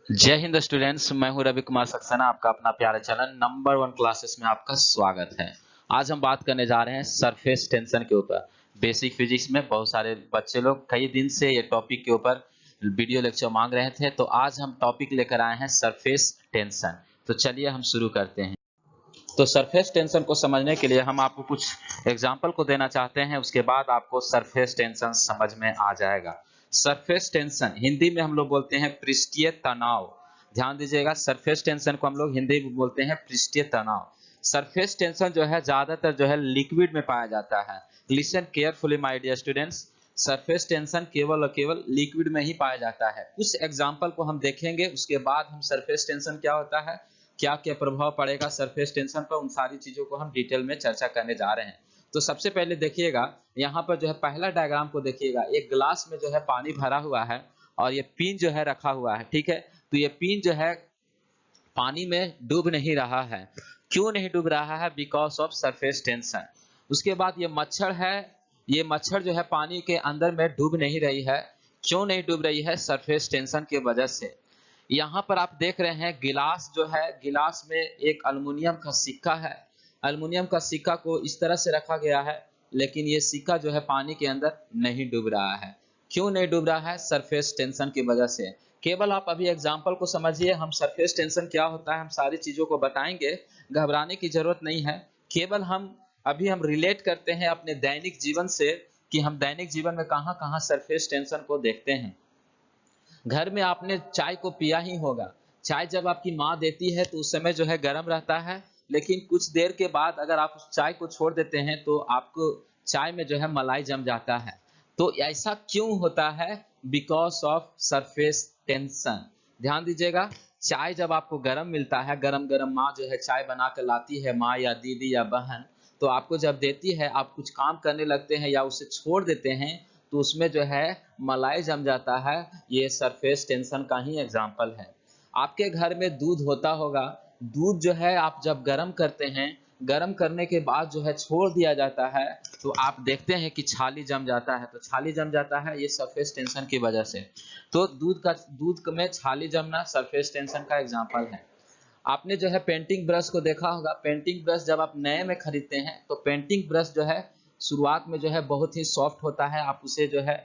जय हिंद स्टूडेंट्स, मैं हूं रवि कुमार सक्सेना। आपका अपना प्यारा चैनल नंबर 1 क्लासेस में आपका स्वागत है। आज हम बात करने जा रहे हैं सरफेस टेंशन के ऊपर। बेसिक फिजिक्स में बहुत सारे बच्चे लोग कई दिन से ये टॉपिक के ऊपर वीडियो लेक्चर मांग रहे थे, तो आज हम टॉपिक लेकर आए हैं सरफेस टेंशन। तो चलिए हम शुरू करते हैं। तो सरफेस टेंशन को समझने के लिए हम आपको कुछ एग्जाम्पल को देना चाहते हैं, उसके बाद आपको सरफेस टेंशन समझ में आ जाएगा। सरफेस टेंशन हिंदी में हम लोग बोलते हैं पृष्ठीय तनाव। ध्यान दीजिएगा, सरफेस टेंशन को हम लोग हिंदी में बोलते हैं पृष्ठीय तनाव। सरफेस टेंशन जो है ज्यादातर जो है लिक्विड में पाया जाता है। Listen carefully my dear students, surface tension केवल और केवल लिक्विड में ही पाया जाता है। कुछ एग्जाम्पल को हम देखेंगे, उसके बाद हम सरफेस टेंशन क्या होता है, क्या क्या प्रभाव पड़ेगा सरफेस टेंशन पर, उन सारी चीजों को हम डिटेल में चर्चा करने जा रहे हैं। तो सबसे पहले देखिएगा, यहाँ पर जो है पहला डायग्राम को देखिएगा। एक ग्लास में जो है पानी भरा हुआ है और ये पिन जो है रखा हुआ है, ठीक है। तो ये पिन जो है पानी में डूब नहीं रहा है। क्यों नहीं डूब रहा है? Because of surface tension. उसके बाद ये मच्छर है, ये मच्छर जो है पानी के अंदर में डूब नहीं रही है। क्यों नहीं डूब रही है? सरफेस टेंशन की वजह से। यहाँ पर आप देख रहे हैं गिलास जो है, गिलास में एक अल्युमिनियम का सिक्का है। अल्युमिनियम का सिक्का को इस तरह से रखा गया है, लेकिन ये सिक्का जो है पानी के अंदर नहीं डूब रहा है। क्यों नहीं डूब रहा है? सरफेस टेंशन की वजह से। केवल आप अभी एग्जाम्पल को समझिए, हम सरफेस टेंशन क्या होता है हम सारी चीजों को बताएंगे, घबराने की जरूरत नहीं है। केवल हम रिलेट करते हैं अपने दैनिक जीवन से, कि हम दैनिक जीवन में कहाँ कहाँ सरफेस टेंशन को देखते हैं। घर में आपने चाय को पिया ही होगा। चाय जब आपकी माँ देती है तो उस समय जो है गर्म रहता है, लेकिन कुछ देर के बाद अगर आप उस चाय को छोड़ देते हैं तो आपको चाय में जो है मलाई जम जाता है। तो ऐसा क्यों होता है? Because of surface tension. ध्यान दीजिएगा, चाय जब आपको गर्म मिलता है, गरम गरम माँ जो है चाय बना कर लाती है, माँ या दीदी या बहन, तो आपको जब देती है, आप कुछ काम करने लगते हैं या उसे छोड़ देते हैं, तो उसमें जो है मलाई जम जाता है। ये सरफेस टेंशन का ही एग्जाम्पल है। आपके घर में दूध होता होगा, दूध जो है आप जब गर्म करते हैं, गर्म करने के बाद जो है छोड़ दिया जाता है, तो आप देखते हैं कि छाली जम जाता है। तो छाली जम जाता है, ये सरफेस टेंशन की वजह से। तो दूध में छाली जमना सरफेस टेंशन का एग्जाम्पल है। आपने जो है पेंटिंग ब्रश को देखा होगा। पेंटिंग ब्रश जब आप नए में खरीदते हैं तो पेंटिंग ब्रश जो है शुरुआत में जो है बहुत ही सॉफ्ट होता है। आप उसे जो है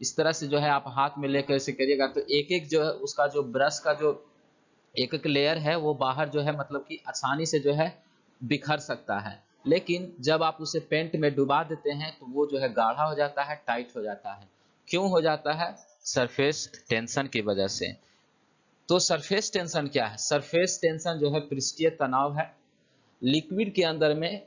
इस तरह से जो है आप हाथ में लेकर इसे करिएगा तो एक एक जो है उसका जो ब्रश का जो एक एक लेयर है वो बाहर जो है मतलब कि आसानी से जो है बिखर सकता है। लेकिन जब आप उसे पेंट में डुबा देते हैं तो वो जो है गाढ़ा हो जाता है, टाइट हो जाता है। क्यों हो जाता है? सरफेस टेंशन की वजह से। तो सरफेस टेंशन क्या है? सरफेस टेंशन जो है पृष्ठीय तनाव है। लिक्विड के अंदर में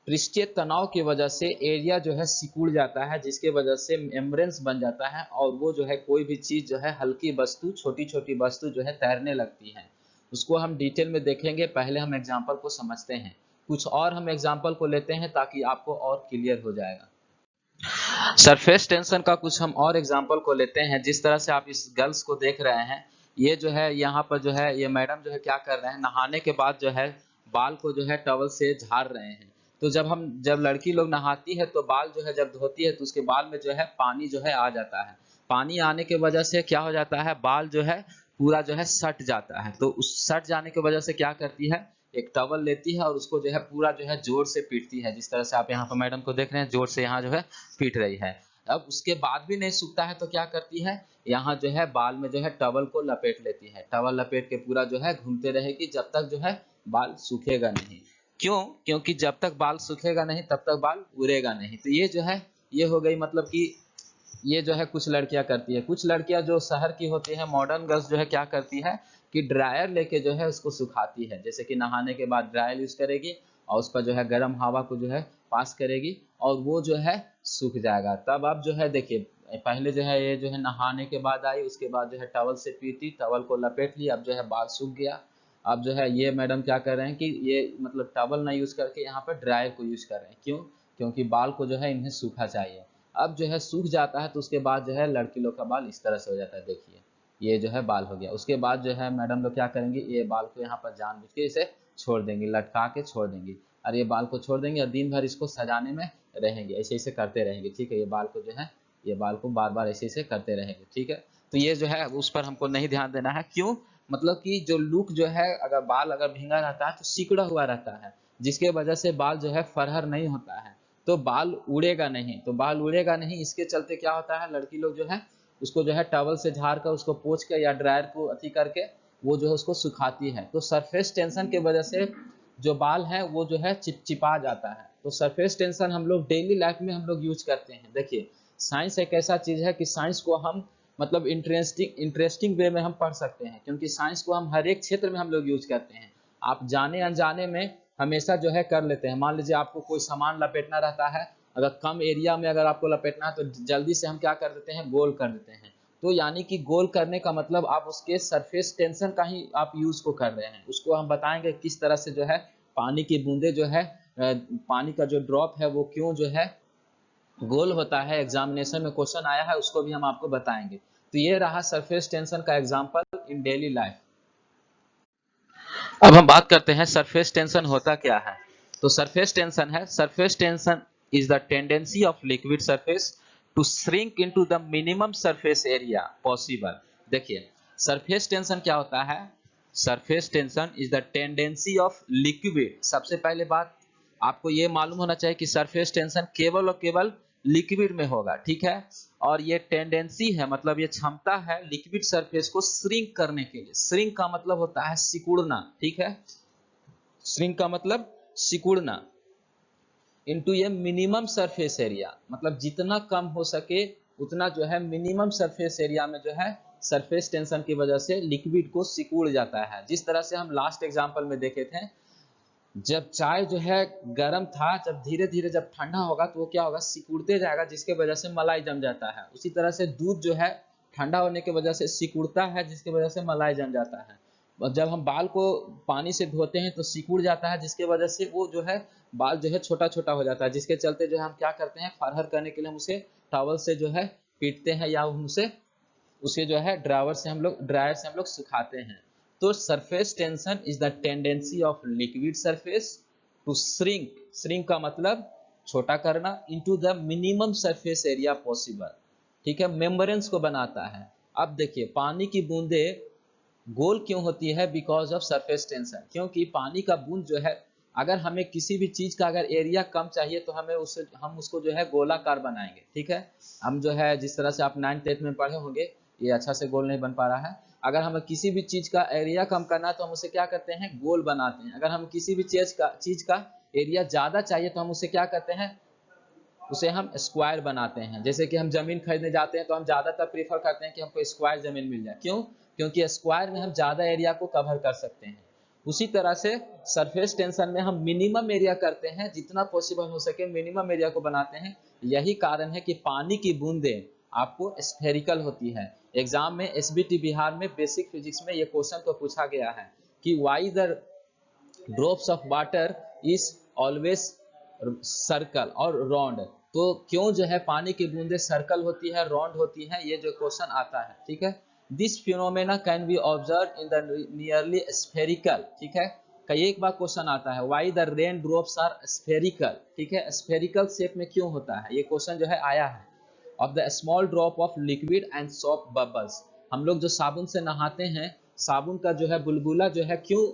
पृष्ठीय तनाव की वजह से एरिया जो है सिकुड़ जाता है, जिसके वजह से मेम्ब्रेन्स बन जाता है और वो जो है कोई भी चीज जो है हल्की वस्तु, छोटी छोटी वस्तु जो है तैरने लगती है। उसको हम डिटेल में देखेंगे, पहले हम एग्जाम्पल को समझते हैं। कुछ और हम एग्जाम्पल को लेते हैं ताकि आपको और क्लियर हो जाएगा। सरफेस टेंशन का कुछ हम और एग्जाम्पल को लेते हैं। जिस तरह से आप इस गर्ल्स को देख रहे हैं, ये जो है यहाँ पर जो है ये मैडम जो है क्या कर रहे हैं, नहाने के बाद जो है बाल को जो है टॉवल से झाड़ रहे हैं। तो जब लड़की लोग नहाती है तो बाल जो है जब धोती है तो उसके बाल में जो है पानी जो है आ जाता है। पानी आने की वजह से क्या हो जाता है, बाल जो है पूरा जो है सट जाता है। तो उस सट जाने की वजह से क्या करती है, एक टॉवल लेती है और उसको जो है पूरा जो है जोर से पीटती है। जिस तरह से आप यहाँ पर मैडम को देख रहे हैं, जोर से यहाँ जो है पीट रही है। अब उसके बाद भी नहीं सूखता है तो क्या करती है, यहाँ जो है बाल में जो है टॉवल को लपेट लेती है। टॉवल लपेट के पूरा जो है घूमते रहेगी जब तक जो है बाल सूखेगा नहीं। क्यों? क्योंकि जब तक बाल सूखेगा नहीं तब तक बाल उड़ेगा नहीं। तो ये जो है ये हो गई मतलब कि ये जो है कुछ लड़कियां करती है। कुछ लड़कियां जो शहर की होती है, मॉडर्न गर्ल्स जो है क्या करती है कि ड्रायर लेके जो है उसको सुखाती है। जैसे कि नहाने के बाद ड्रायर यूज करेगी और उस पर जो है गर्म हवा को जो है पास करेगी और वो जो है सूख जाएगा। तब अब जो है देखिए, पहले जो है ये जो है नहाने के बाद आई, उसके बाद जो है टॉवल से पीटी, टॉवल को लपेट ली, अब जो है बाल सूख गया। अब जो है ये मैडम क्या कर रहे हैं कि ये मतलब टॉवल ना यूज करके यहाँ पर ड्रायर को यूज कर रहे हैं। क्यों? क्योंकि बाल को जो है इन्हें सूखा चाहिए। अब जो है सूख जाता है तो उसके बाद जो है लड़की लोग का बाल इस तरह से हो जाता है। देखिए ये जो है बाल हो गया। उसके बाद जो है मैडम लोग क्या करेंगी, ये बाल को यहाँ पर जानबूझ के इसे छोड़ देंगी, लटका के छोड़ देंगी और ये बाल को छोड़ देंगे और दिन भर इसको सजाने में रहेंगे, ऐसे ऐसे करते रहेंगे। ठीक है, ये बाल को जो है ये बाल को बार बार ऐसे ऐसे करते रहेंगे। ठीक है, तो ये जो है उस पर हमको नहीं ध्यान देना है। क्यों? मतलब कि जो लुक जो है, अगर बाल अगर भींगा रहता है तो सिकुड़ा हुआ रहता है, जिसके वजह से बाल जो है फरहर नहीं होता है, तो बाल उड़ेगा नहीं। तो बाल उड़ेगा नहीं, इसके चलते क्या होता है, लड़की लोग जो है उसको जो है टॉवल से झाड़ कर, उसको पोंछ कर या ड्रायर को अथी करके वो जो है उसको सुखाती है। तो सरफेस टेंशन की वजह से जो बाल है वो जो है चिपचिपा जाता है। तो सरफेस टेंशन हम लोग डेली लाइफ में हम लोग यूज करते हैं। देखिए, साइंस एक ऐसा चीज है कि साइंस को हम मतलब इंटरेस्टिंग वे में हम पढ़ सकते हैं, क्योंकि साइंस को हम हर एक क्षेत्र में हम लोग यूज करते हैं। आप जाने अनजाने में हमेशा जो है कर लेते हैं। मान लीजिए आपको कोई सामान लपेटना रहता है, अगर कम एरिया में अगर आपको लपेटना है तो जल्दी से हम क्या कर देते हैं, गोल कर देते हैं। तो यानी कि गोल करने का मतलब आप उसके सरफेस टेंशन का ही आप यूज को कर रहे हैं। उसको हम बताएंगे किस तरह से जो है पानी की बूंदे जो है पानी का जो ड्रॉप है वो क्यों जो है गोल होता है, एग्जामिनेशन में क्वेश्चन आया है, उसको भी हम आपको बताएंगे। तो ये रहा सरफेस टेंशन का एग्जांपल इन डेली लाइफ। अब हम बात करते हैं सरफेस टेंशन होता क्या है। तो सरफेस टेंशन है, surface tension is the tendency of liquid surface to shrink into the minimum surface area possible. देखिए, सरफेस टेंशन क्या होता है, surface tension is the tendency of liquid. सबसे पहले बात आपको ये मालूम होना चाहिए कि सरफेस टेंशन केवल और केवल लिक्विड में होगा, ठीक है। और ये टेंडेंसी है, मतलब ये क्षमता है लिक्विड सरफेस को श्रिंक करने के लिए। श्रिंक का मतलब होता है सिकुड़ना, ठीक है। श्रिंक का मतलब सिकुड़ना। इनटू ये मिनिमम सरफेस एरिया, मतलब जितना कम हो सके उतना जो है मिनिमम सरफेस एरिया में जो है सरफेस टेंशन की वजह से लिक्विड को सिकुड़ जाता है। जिस तरह से हम लास्ट एग्जांपल में देखे थे, जब चाय जो है गर्म था, जब धीरे धीरे जब ठंडा होगा तो वो क्या होगा, सिकुड़ते जाएगा, जिसके वजह से मलाई जम जाता है। उसी तरह से दूध जो है ठंडा होने की वजह से सिकुड़ता है, जिसकी वजह से मलाई जम जाता है। और जब हम बाल को पानी से धोते हैं तो सिकुड़ जाता है, जिसके वजह से वो जो है बाल जो है छोटा छोटा हो जाता है, जिसके चलते जो है हम क्या करते हैं, फरहर करने के लिए हम उसे टॉवल से जो है पीटते हैं, या उसे उसे जो है ड्रायर से हम लोग सुखाते हैं। तो surface tension is the tendency of liquid surface to shrink, shrink का मतलब छोटा करना, into the minimum surface area possible, ठीक है, मेम्ब्रेन्स को बनाता है। अब देखिए, पानी की बूंदे गोल क्यों होती है, बिकॉज ऑफ सरफेस टेंशन। क्योंकि पानी का बूंद जो है, अगर हमें किसी भी चीज का अगर एरिया कम चाहिए तो हम उसको जो है गोलाकार बनाएंगे, ठीक है। हम जो है जिस तरह से आप 9th-8th में पढ़े होंगे, ये अच्छा से गोल नहीं बन पा रहा है। अगर हमें किसी भी चीज का एरिया कम करना है तो हम उसे क्या करते हैं, गोल बनाते हैं। अगर हम किसी भी चीज का एरिया ज्यादा चाहिए तो हम उसे क्या करते हैं, उसे हम स्क्वायर बनाते हैं। जैसे कि हम जमीन खरीदने जाते हैं तो हम ज्यादातर प्रीफर करते हैं कि हमको स्क्वायर जमीन मिल जाए। क्यों? क्योंकि स्क्वायर में हम ज्यादा एरिया को कवर कर सकते हैं। उसी तरह से सरफेस टेंशन में हम मिनिमम एरिया करते हैं, जितना पॉसिबल हो सके मिनिमम एरिया को बनाते हैं। यही कारण है कि पानी की बूंदें आपको स्फेरिकल होती है। एग्जाम में एसबीटी बिहार में बेसिक फिजिक्स में ये क्वेश्चन को पूछा गया है कि why the drops of water is always circle और राउंड। तो क्यों जो है पानी की बूंदे सर्कल होती है, राउंड होती है, ये जो क्वेश्चन आता है, ठीक है। This phenomena can be observe in the nearly spherical, ठीक है। कई एक बार क्वेश्चन आता है why the rain drops are spherical, ठीक है, स्फेरिकल शेप में क्यों होता है, ये क्वेश्चन जो है आया है। Of the small drop of liquid and soft bubbles, हम लोग जो साबुन से नहाते हैं, साबुन का जो है बुलबुला जो है क्यों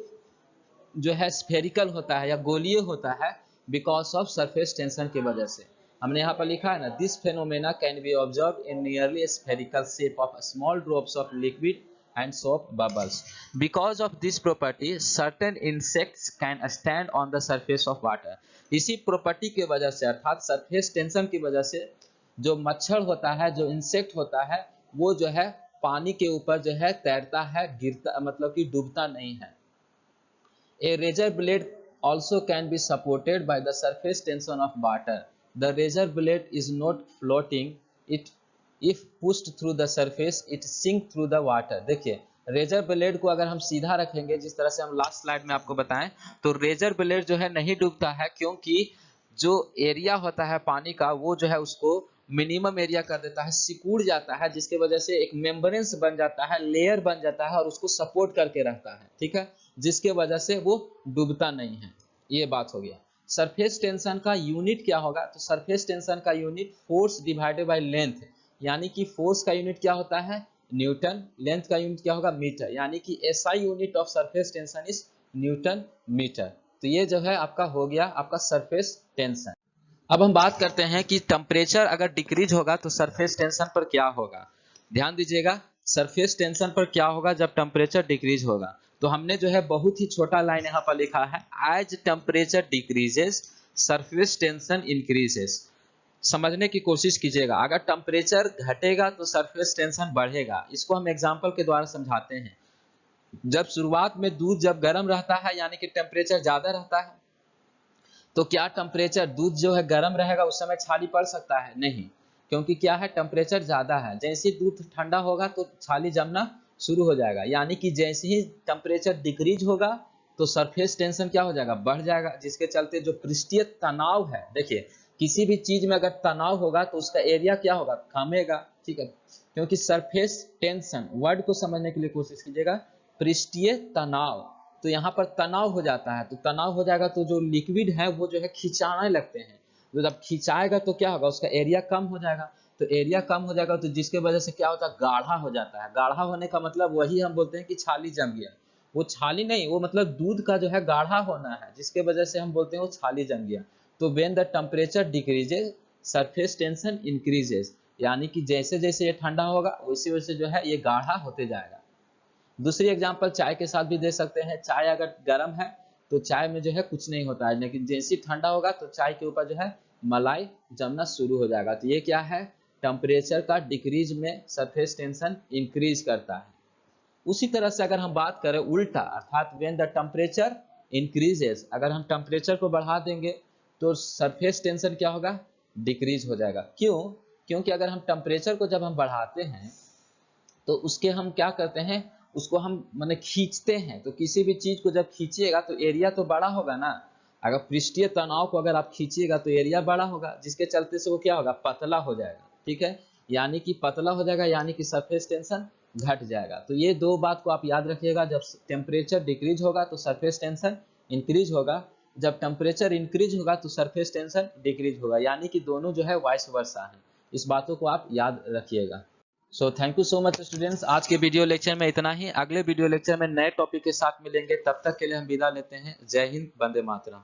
जो है स्फेरिकल होता है या गोलीय होता है, बिकॉज ऑफ सरफेस टेंशन की वजह से। हमने यहाँ पर लिखा है ना, this phenomena can be observe in nearly spherical shape of small drops of liquid and soap bubbles. Because of this property, certain insects can stand on the surface of water. इसी प्रॉपर्टी की वजह से, अर्थात surface tension की वजह से, जो मच्छर होता है, जो इंसेक्ट होता है, वो जो है पानी के ऊपर जो है तैरता है, गिरता मतलब कि डूबता नहीं है। A razor blade also can be supported by the surface tension of water. The razor blade is not floating. It, if pushed through the surface, it sink through the water. देखिए, रेजर ब्लेड को अगर हम सीधा रखेंगे, जिस तरह से हम लास्ट स्लाइड में आपको बताएं, तो रेजर ब्लेड जो है नहीं डूबता है, क्योंकि जो एरिया होता है पानी का वो जो है उसको मिनिमम एरिया कर देता है, सिकुड़ जाता है, जिसके वजह से एक मेम्ब्रेन्स बन जाता है, लेयर बन जाता है और उसको सपोर्ट करके रखता है, ठीक है, जिसके वजह से वो डूबता नहीं है। ये बात हो गया। सरफेस टेंशन का यूनिट क्या होगा, तो सरफेस टेंशन का unit force divided by length, यानी कि फोर्स का यूनिट क्या होता है, न्यूटन, लेंथ का यूनिट क्या होगा मीटर, यानी कि SI unit of surface tension is newton meter. तो ये जो है आपका हो गया आपका सरफेस टेंशन। अब हम बात करते हैं कि टेम्परेचर अगर डिक्रीज होगा तो सरफेस टेंशन पर क्या होगा। ध्यान दीजिएगा, सरफेस टेंशन पर क्या होगा जब टेम्परेचर डिक्रीज होगा। तो हमने जो है बहुत ही छोटा लाइन यहाँ पर लिखा है, as temperature decreases surface tension increases. समझने की कोशिश कीजिएगा, अगर टेम्परेचर घटेगा तो सरफेस टेंशन बढ़ेगा। इसको हम एग्जांपल के द्वारा समझाते हैं। जब शुरुआत में दूध जब गर्म रहता है यानी कि टेम्परेचर ज्यादा रहता है, तो क्या टेम्परेचर दूध जो है गर्म रहेगा उस समय छाली पड़ सकता है? नहीं, क्योंकि क्या है टेम्परेचर ज्यादा है। जैसे ही दूध ठंडा होगा तो छाली जमना शुरू हो जाएगा, यानी कि जैसे ही टेम्परेचर डिक्रीज होगा तो सरफेस टेंशन क्या हो जाएगा बढ़ जाएगा, जिसके चलते जो पृष्ठीय तनाव है, देखिए किसी भी चीज में अगर तनाव होगा तो उसका एरिया क्या होगा कमेगा, ठीक है। क्योंकि सरफेस टेंशन वर्ड को समझने के लिए कोशिश कीजिएगा, पृष्ठीय तनाव, तो यहाँ पर तनाव हो जाता है, तो तनाव हो जाएगा तो जो लिक्विड है वो जो है खिंचाने लगते हैं। तो जब खिंचाएगा तो क्या होगा उसका एरिया कम हो जाएगा, तो एरिया कम हो जाएगा तो जिसके वजह से क्या होता है गाढ़ा हो जाता है। गाढ़ा होने का मतलब वही हम बोलते हैं कि छाली जम गया। वो छाली नहीं, वो मतलब दूध का जो है गाढ़ा होना है, जिसके वजह से हम बोलते हैं वो छाली जम गया। तो when the temperature decreases surface tension increases, यानी कि जैसे जैसे ये ठंडा होगा वैसे वैसे जो है ये गाढ़ा होते जाएगा। दूसरी एग्जांपल चाय के साथ भी दे सकते हैं। चाय अगर गर्म है तो चाय में जो है कुछ नहीं होता है, लेकिन जैसे ही ठंडा होगा तो चाय के ऊपर जो है मलाई जमना शुरू हो जाएगा। तो ये क्या है, टेम्परेचर का डिक्रीज में सरफेस टेंशन इंक्रीज करता है। उसी तरह से अगर हम बात करें उल्टा, अर्थात व्हेन द टेम्परेचर इंक्रीजेस, अगर हम टेम्परेचर को बढ़ा देंगे तो सरफेस टेंशन क्या होगा डिक्रीज हो जाएगा। क्यों? क्योंकि अगर हम टेम्परेचर को जब हम बढ़ाते हैं तो उसके हम क्या करते हैं, उसको हम माने खींचते हैं। तो किसी भी चीज को जब खींचिएगा तो एरिया तो बड़ा होगा ना। अगर पृष्ठीय तनाव को अगर आप खींचिएगा तो एरिया बड़ा होगा, जिसके चलते से वो क्या होगा पतला हो जाएगा, ठीक है। यानी कि पतला हो जाएगा यानी कि सरफेस टेंशन घट जाएगा। तो ये दो बात को आप याद रखिएगा, जब टेम्परेचर डिक्रीज होगा तो सरफेस टेंशन इंक्रीज होगा, जब टेम्परेचर इंक्रीज होगा तो सरफेस टेंशन डिक्रीज होगा, यानी कि दोनों जो है वाइस वर्सा है। इस बातों को आप याद रखिएगा। So thank you so much students, आज के वीडियो लेक्चर में इतना ही। अगले वीडियो लेक्चर में नए टॉपिक के साथ मिलेंगे, तब तक के लिए हम विदा लेते हैं। जय हिंद, वंदे मातरम।